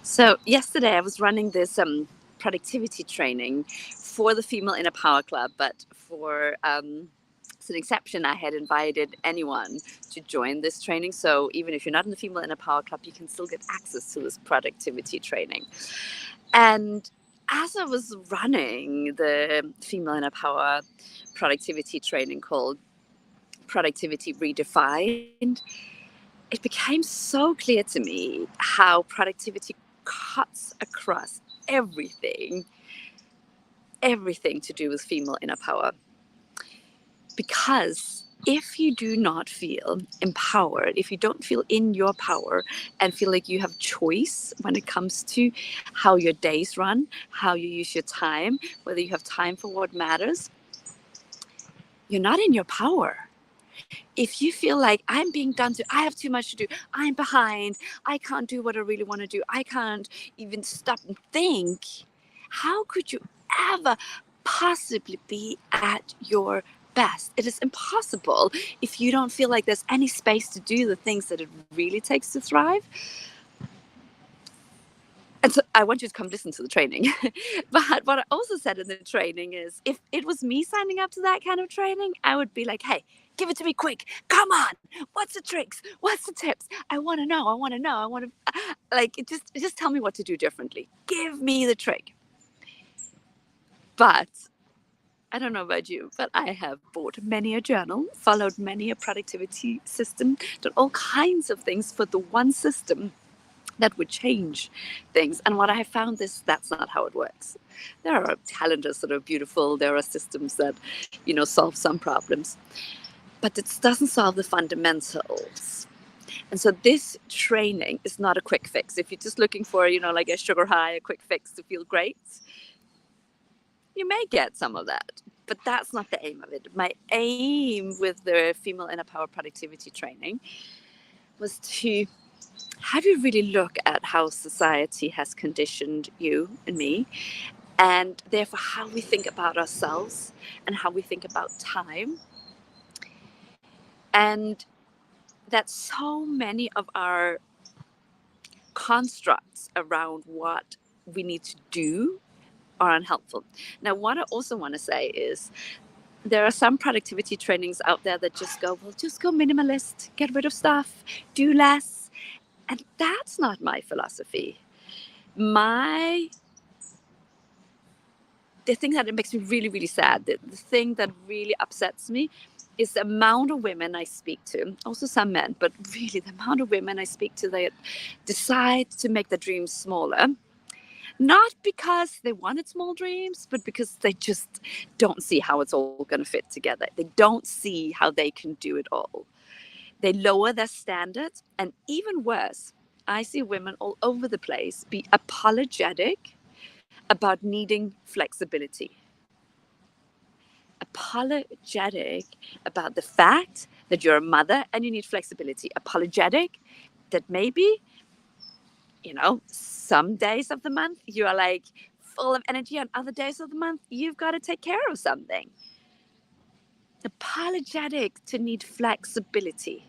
So yesterday I was running this productivity training for the Female Inner Power Club, but for as an exception, I had invited anyone to join this training. So even if you're not in the Female Inner Power Club, you can still get access to this productivity training. And as I was running the Female Inner Power productivity training called Productivity Redefined, it became so clear to me how productivity cuts across everything, everything to do with female inner power. Because if you do not feel empowered, if you don't feel in your power and feel like you have choice when it comes to how your days run, how you use your time, whether you have time for what matters, you're not in your power. If you feel like I'm being done to, I have too much to do, I'm behind, I can't do what I really want to do, I can't even stop and think, how could you ever possibly be at your best? It is impossible if you don't feel like there's any space to do the things that it really takes to thrive. And so I want you to come listen to the training. But what I also said in the training is if it was me signing up to that kind of training, I would be like, hey, give it to me quick. Come on. What's the tricks? What's the tips? I want to know. I want to know. I want to like just tell me what to do differently. Give me the trick. But I don't know about you, but I have bought many a journal, followed many a productivity system, done all kinds of things for the one system that would change things. And what I have found is that's not how it works. There are calendars that are beautiful. There are systems that, solve some problems, but it doesn't solve the fundamentals. And so this training is not a quick fix. If you're just looking for, like a sugar high, a quick fix to feel great, you may get some of that. But that's not the aim of it. My aim with the Female Inner Power Productivity training was to have you really look at how society has conditioned you and me, and therefore how we think about ourselves and how we think about time. And that so many of our constructs around what we need to do are unhelpful. Now, what I also want to say is there are some productivity trainings out there that just go, well, just go minimalist, get rid of stuff, do less. And that's not my philosophy. The thing that it makes me really, really sad, the thing that really upsets me is the amount of women I speak to, also some men, but really the amount of women I speak to that decide to make their dreams smaller. Not because they wanted small dreams, but because they just don't see how it's all going to fit together. They don't see how they can do it all. They lower their standards. And even worse, I see women all over the place be apologetic about needing flexibility. Apologetic about the fact that you're a mother and you need flexibility. Apologetic that maybe, some days of the month you are like full of energy, and other days of the month you've got to take care of something. Apologetic to need flexibility.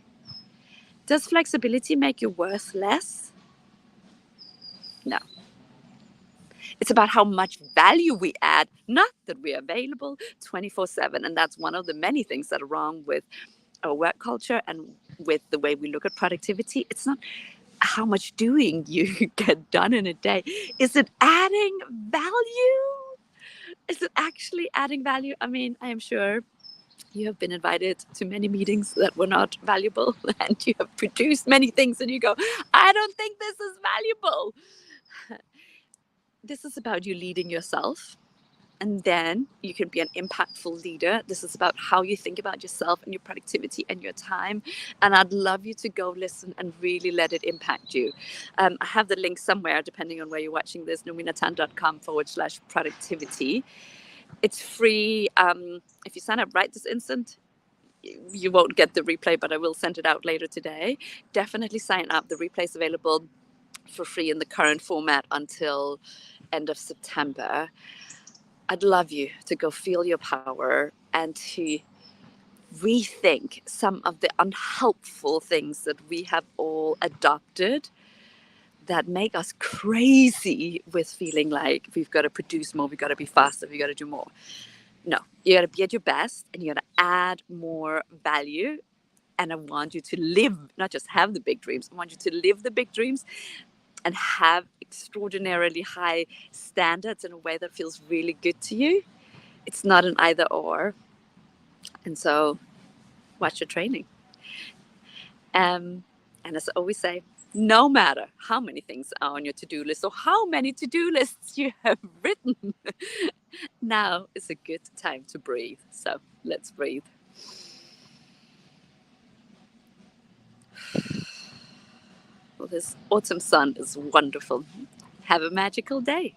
Does flexibility make you worth less? No. It's about how much value we add, not that we're available 24/7. And that's one of the many things that are wrong with our work culture and with the way we look at productivity. It's not how much doing you get done in a day. Is it adding value? Is it actually adding value? I mean, I am sure you have been invited to many meetings that were not valuable, and you have produced many things and you go, I don't think this is valuable. This is about you leading yourself, and then you can be an impactful leader. This is about how you think about yourself and your productivity and your time. And I'd love you to go listen and really let it impact you. I have the link somewhere, depending on where you're watching this, nouminatan.com/productivity. It's free. If you sign up right this instant, you won't get the replay, but I will send it out later today. Definitely sign up. The replay is available for free in the current format until end of September. I'd love you to go feel your power and to rethink some of the unhelpful things that we have all adopted that make us crazy with feeling like we've got to produce more, we've got to be faster, we've got to do more. No, you got to be at your best and you got to add more value. And I want you to live, not just have the big dreams, I want you to live the big dreams and have extraordinarily high standards in a way that feels really good to you. It's not an either or. And so watch your training. And as I always say, no matter how many things are on your to-do list or how many to-do lists you have written, now is a good time to breathe. So let's breathe. Well, this autumn sun is wonderful. Have a magical day.